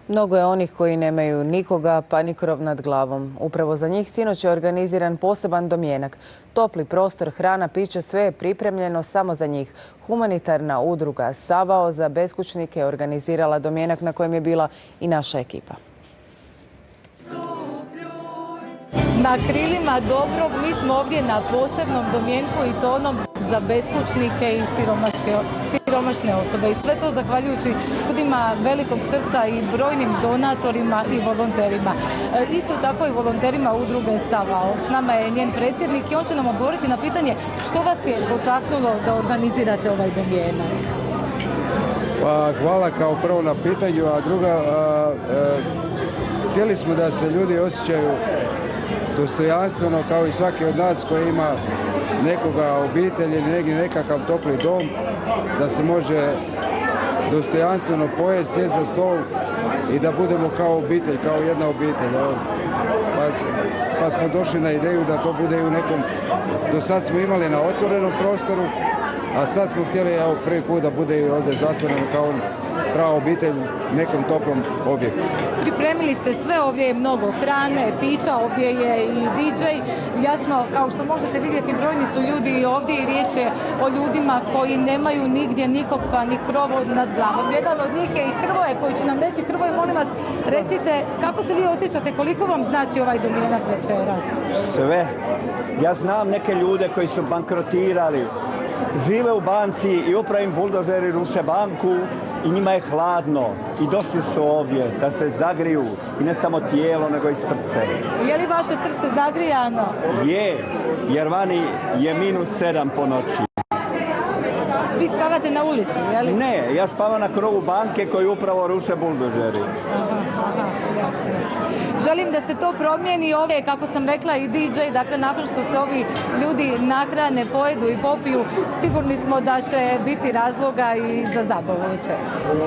Mnogo je onih koji nemaju nikoga, pa ni krov nad glavom. Upravo za njih sinoć je organiziran poseban domjenak. Topli prostor, hrana, piće, sve je pripremljeno samo za njih. Humanitarna udruga Savao za beskućnike je organizirala domjenak na kojem je bila i naša ekipa. Na krilima dobrog mi smo ovdje na posebnom domjenku i to onom za beskućnike i siromašne osobe. I sve to zahvaljujući ljudima velikog srca i brojnim donatorima i volonterima. Isto tako i volonterima udruge Savao. S nama je njen predsjednik i on će nam odgovoriti na pitanje što vas je potaknulo da organizirate ovaj domjenak. Pa, hvala kao prvo na pitanju, a druga, htjeli smo da se ljudi osjećaju dostojanstveno kao i svaki od nas koji ima nekoga obitelj ili nekakav topli dom, da se može dostojanstveno pojesti, sjesti za stol i da budemo kao obitelj, kao jedna obitelj. Pa smo došli na ideju da to bude i u nekom, do sad smo imali na otvorenom prostoru, a sad smo htjeli prvi put da bude i ovdje zatvoreno kao prava obitelj u nekom toplom objektu. Pripremili ste sve, ovdje je mnogo hrane, pića, ovdje je i DJ. Jasno, kao što možete vidjeti, brojni su ljudi i ovdje i riječ je o ljudima koji nemaju nigdje nikog pa ni krov nad glavom. Jedan od njih je i Hrvoje koji će nam reći. Hrvoje, molim vas, recite kako se vi osjećate, koliko vam znači ovaj domjenak večeras? Sve. Ja znam neke ljude koji su bankrotirali, žive u banci i upravo im buldožeri ruše banku i njima je hladno i došli su ovdje da se zagriju i ne samo tijelo nego i srce. Je li vaše srce zagrijano? Je, jer vani je -7 po noći. Vi spavate na ulici, je li? Ne, ja spavam na krovu banke koju upravo ruše buldožeri. Aha, jasno. Želim da se to promijeni. Ovdje, kako sam rekla, i DJ, dakle nakon što se ovi ljudi nahrane, pojedu i popiju, sigurni smo da će biti razloga i za zabavu večeras.